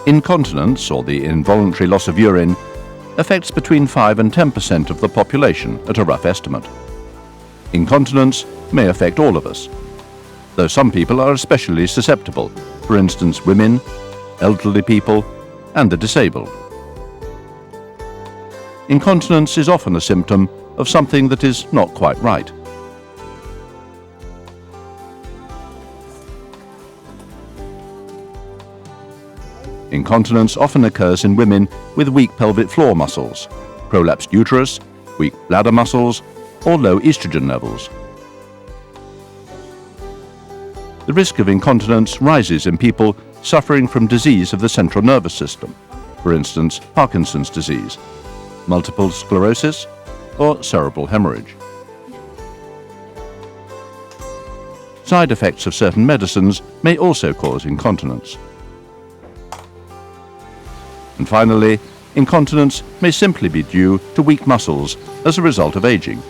Incontinence, or the involuntary loss of urine, affects between 5 and 10% of the population at a rough estimate. Incontinence may affect all of us, though some people are especially susceptible, for instance women, elderly people, and the disabled. Incontinence is often a symptom of something that is not quite right. Incontinence often occurs in women with weak pelvic floor muscles, prolapsed uterus, weak bladder muscles, or low estrogen levels. The risk of incontinence rises in people suffering from disease of the central nervous system, for instance Parkinson's disease, multiple sclerosis, or cerebral hemorrhage. Side effects of certain medicines may also cause incontinence. And finally, incontinence may simply be due to weak muscles as a result of aging.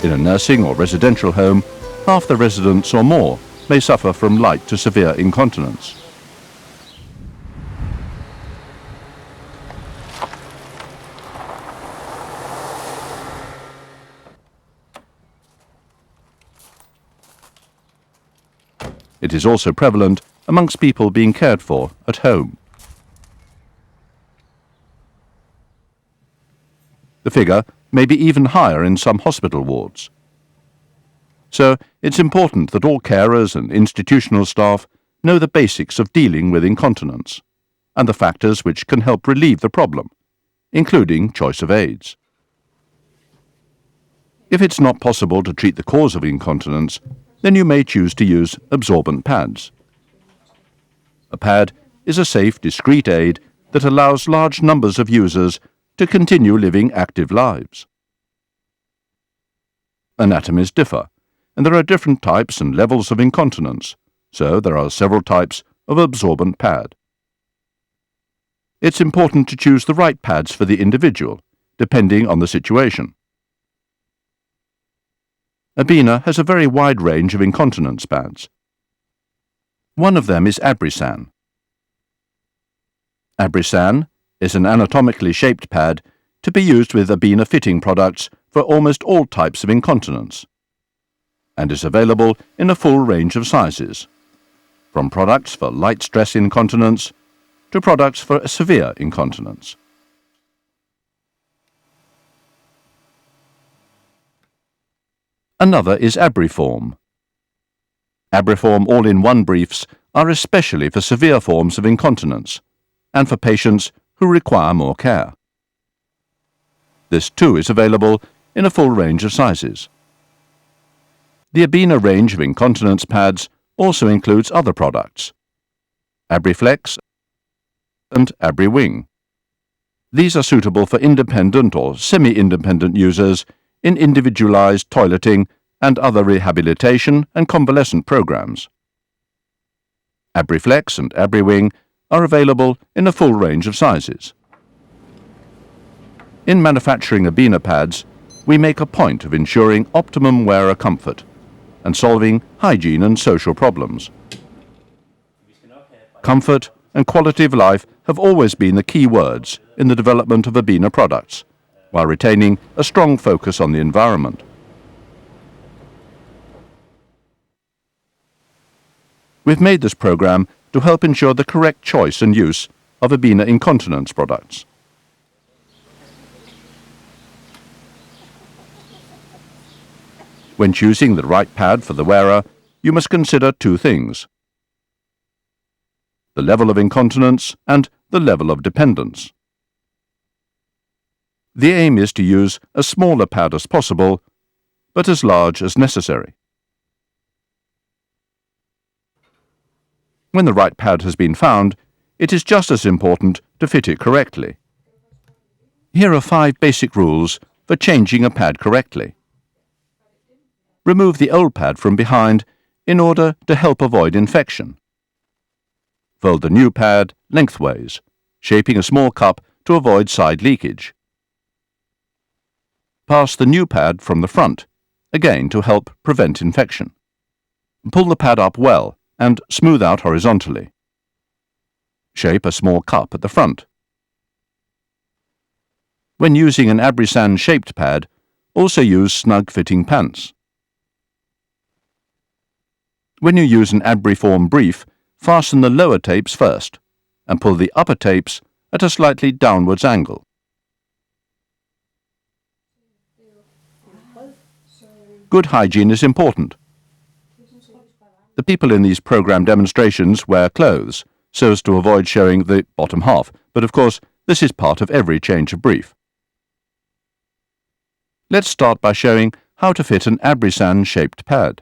In a nursing or residential home, half the residents or more may suffer from light to severe incontinence. It is also prevalent amongst people being cared for at home. The figure may be even higher in some hospital wards. So it's important that all carers and institutional staff know the basics of dealing with incontinence and the factors which can help relieve the problem, including choice of aids. If it's not possible to treat the cause of incontinence, then you may choose to use absorbent pads. A pad is a safe, discreet aid that allows large numbers of users to continue living active lives. Anatomies differ, and there are different types and levels of incontinence, so there are several types of absorbent pad. It's important to choose the right pads for the individual, depending on the situation. Abena has a very wide range of incontinence pads. One of them is Abrisan. Abrisan is an anatomically shaped pad to be used with Abena fitting products for almost all types of incontinence, and is available in a full range of sizes, from products for light stress incontinence to products for severe incontinence. Another is Abriform. Abriform all-in-one briefs are especially for severe forms of incontinence and for patients who require more care. This too is available in a full range of sizes. The Abena range of incontinence pads also includes other products, Abriflex and Abriwing. These are suitable for independent or semi-independent users in individualized toileting and other rehabilitation and convalescent programs. Abriflex and Abriwing are available in a full range of sizes. In manufacturing Abena pads, we make a point of ensuring optimum wearer comfort and solving hygiene and social problems. Comfort and quality of life have always been the key words in the development of Abena products, while retaining a strong focus on the environment. We've made this program to help ensure the correct choice and use of Abena incontinence products. When choosing the right pad for the wearer, you must consider two things: the level of incontinence and the level of dependence. The aim is to use as small a pad as possible, but as large as necessary. When the right pad has been found, it is just as important to fit it correctly. Here are 5 basic rules for changing a pad correctly. Remove the old pad from behind in order to help avoid infection. Fold the new pad lengthways, shaping a small cup to avoid side leakage. Pass the new pad from the front, again to help prevent infection. Pull the pad up well and smooth out horizontally. Shape a small cup at the front. When using an Abrisan-shaped pad, also use snug-fitting pants. When you use an Abriform brief, fasten the lower tapes first and pull the upper tapes at a slightly downwards angle. Good hygiene is important. The people in these program demonstrations wear clothes so as to avoid showing the bottom half, but of course this is part of every change of brief. Let's start by showing how to fit an Abrisan-shaped pad.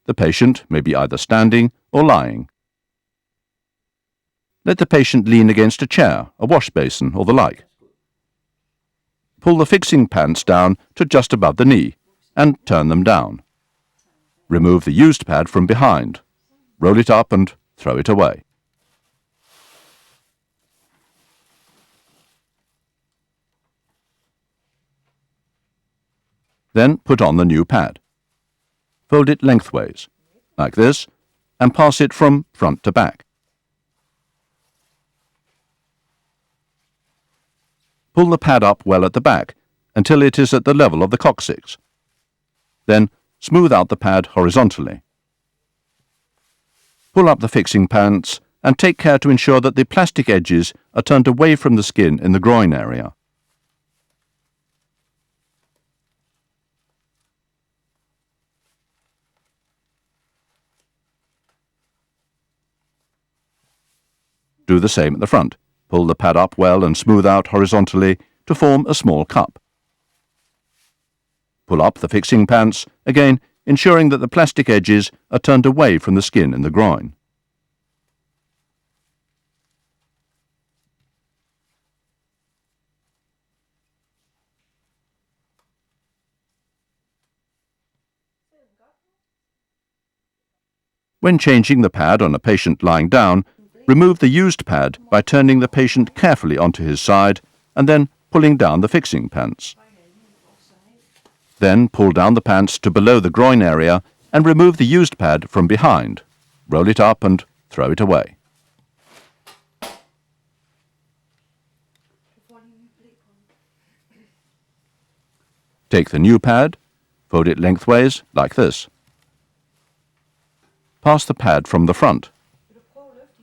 The patient may be either standing or lying. Let the patient lean against a chair, a wash basin or the like. Pull the fixing pants down to just above the knee and turn them down. Remove the used pad from behind. Roll it up and throw it away. Then put on the new pad. Fold it lengthways, like this, and pass it from front to back. Pull the pad up well at the back until it is at the level of the coccyx. Then smooth out the pad horizontally. Pull up the fixing pants and take care to ensure that the plastic edges are turned away from the skin in the groin area. Do the same at the front. Pull the pad up well and smooth out horizontally to form a small cup. Pull up the fixing pants, again ensuring that the plastic edges are turned away from the skin in the groin. When changing the pad on a patient lying down, remove the used pad by turning the patient carefully onto his side and then pulling down the fixing pants. Then pull down the pants to below the groin area and remove the used pad from behind. Roll it up and throw it away. Take the new pad, fold it lengthways like this. Pass the pad from the front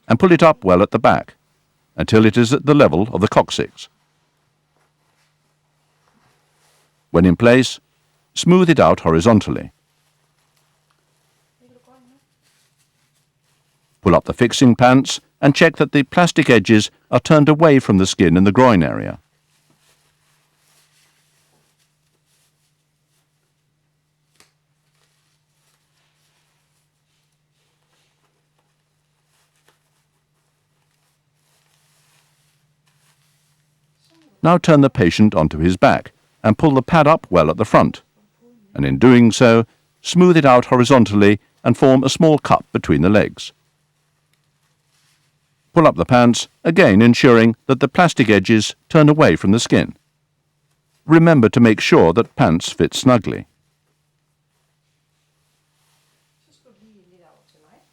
and pull it up well at the back until it is at the level of the coccyx. When in place, smooth it out horizontally. Pull up the fixing pants and check that the plastic edges are turned away from the skin in the groin area. Now turn the patient onto his back and pull the pad up well at the front, and in doing so, smooth it out horizontally and form a small cup between the legs. Pull up the pants, again ensuring that the plastic edges turn away from the skin. Remember to make sure that pants fit snugly.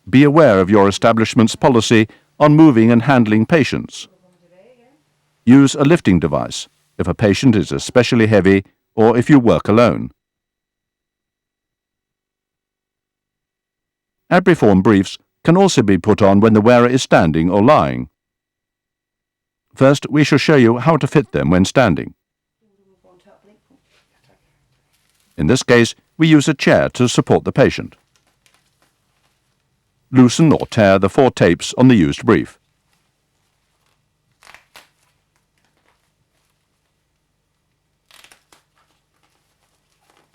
Be aware of your establishment's policy on moving and handling patients. Use a lifting device if a patient is especially heavy or if you work alone. Abriform briefs can also be put on when the wearer is standing or lying. First, we shall show you how to fit them when standing. In this case, we use a chair to support the patient. Loosen or tear the 4 tapes on the used brief.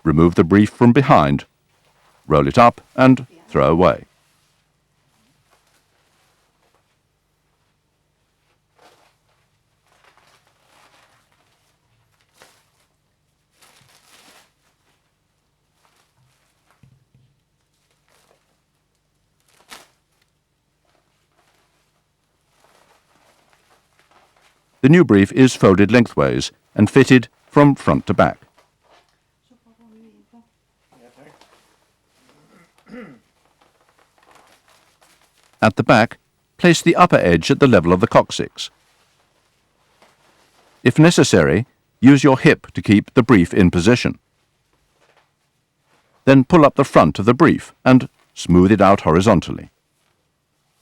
Remove the brief from behind, roll it up and throw away. The new brief is folded lengthways and fitted from front to back. At the back, place the upper edge at the level of the coccyx. If necessary, use your hip to keep the brief in position. Then pull up the front of the brief and smooth it out horizontally.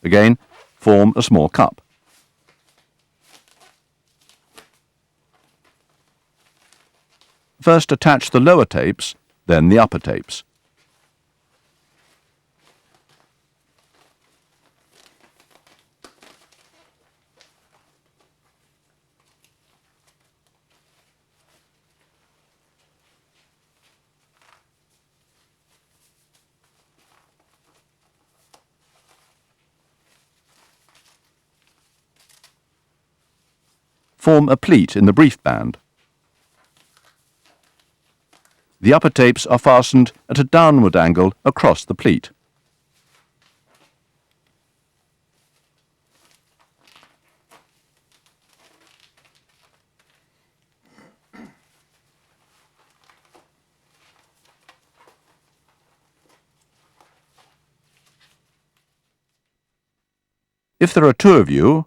Again, form a small cup. First attach the lower tapes, then the upper tapes. Form a pleat in the brief band. The upper tapes are fastened at a downward angle across the pleat. If there are two of you,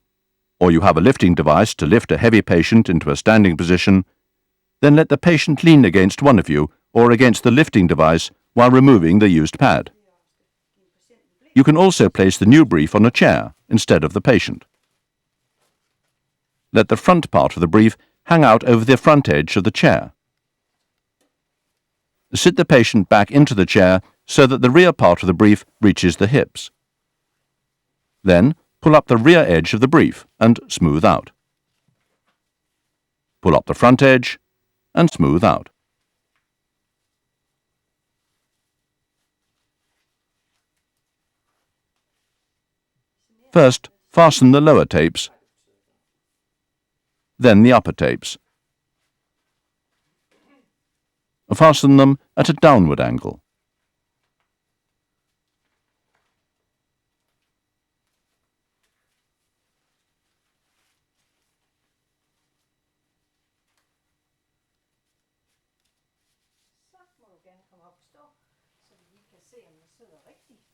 or you have a lifting device to lift a heavy patient into a standing position, then let the patient lean against one of you or against the lifting device while removing the used pad. You can also place the new brief on a chair instead of the patient. Let the front part of the brief hang out over the front edge of the chair. Sit the patient back into the chair so that the rear part of the brief reaches the hips. Then, pull up the rear edge of the brief and smooth out. Pull up the front edge and smooth out. First, fasten the lower tapes, then the upper tapes. Fasten them at a downward angle.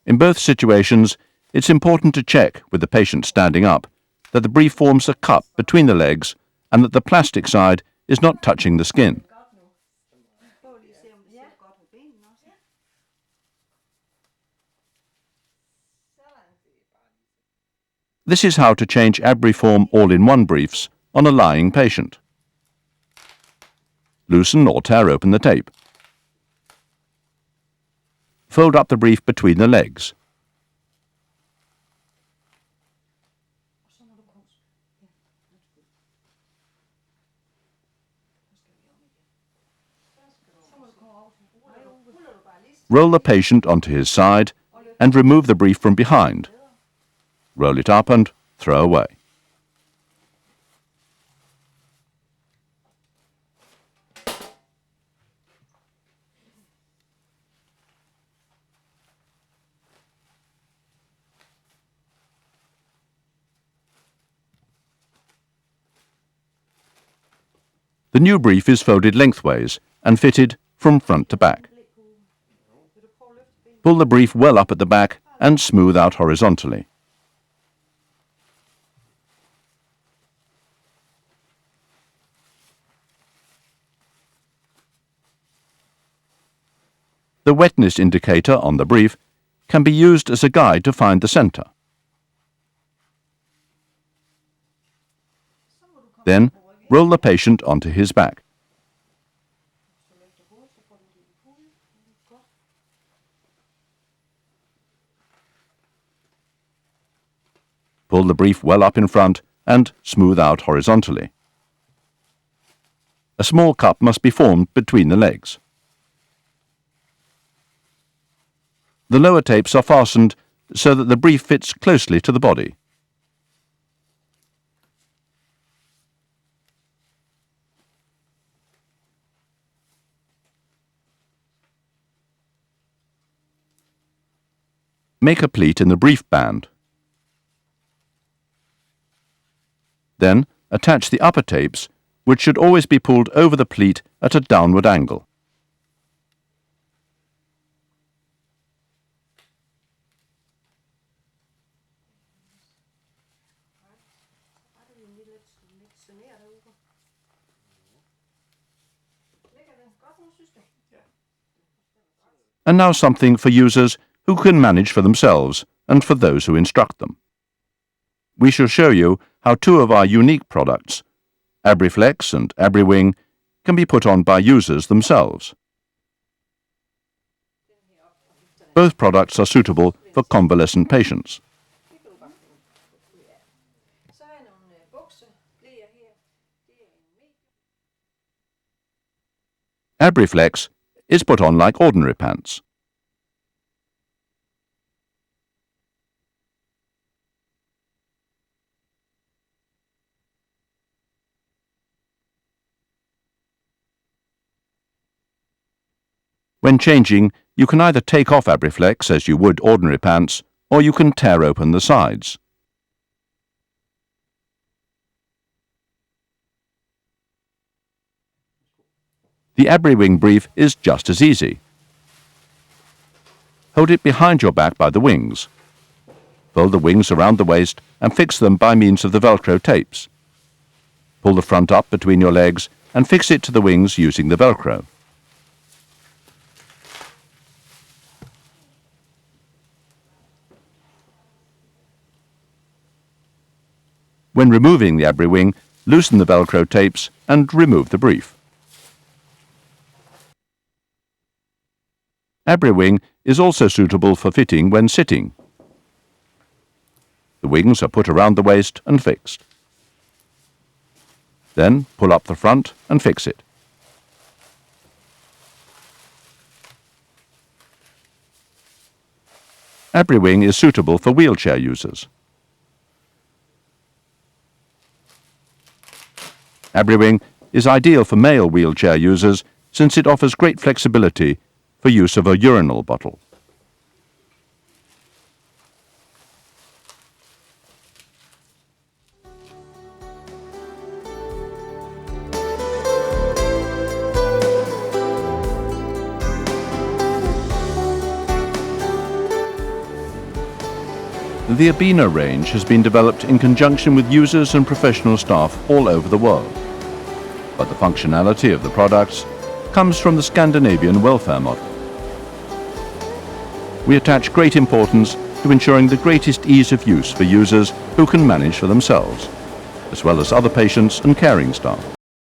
In both situations, it's important to check with the patient standing up that the brief forms a cup between the legs and that the plastic side is not touching the skin. This is how to change Abriform all-in-one briefs on a lying patient. Loosen or tear open the tape. Fold up the brief between the legs. Roll the patient onto his side and remove the brief from behind. Roll it up and throw away. The new brief is folded lengthways and fitted from front to back. Pull the brief well up at the back and smooth out horizontally. The wetness indicator on the brief can be used as a guide to find the center. Then, roll the patient onto his back. Pull the brief well up in front and smooth out horizontally. A small cup must be formed between the legs. The lower tapes are fastened so that the brief fits closely to the body. Make a pleat in the brief band. Then, attach the upper tapes, which should always be pulled over the pleat at a downward angle. And now something for users who can manage for themselves and for those who instruct them. We shall show you how two of our unique products, AbriFlex and AbriWing, can be put on by users themselves. Both products are suitable for convalescent patients. AbriFlex is put on like ordinary pants. When changing, you can either take off AbriFlex as you would ordinary pants, or you can tear open the sides. The AbriWing brief is just as easy. Hold it behind your back by the wings. Fold the wings around the waist and fix them by means of the Velcro tapes. Pull the front up between your legs and fix it to the wings using the Velcro. When removing the AbriWing, loosen the Velcro tapes and remove the brief. AbriWing is also suitable for fitting when sitting. The wings are put around the waist and fixed. Then pull up the front and fix it. AbriWing is suitable for wheelchair users. AbriWing is ideal for male wheelchair users since it offers great flexibility for use of a urinal bottle. The Abena range has been developed in conjunction with users and professional staff all over the world. But the functionality of the products comes from the Scandinavian welfare model. We attach great importance to ensuring the greatest ease of use for users who can manage for themselves, as well as other patients and caring staff.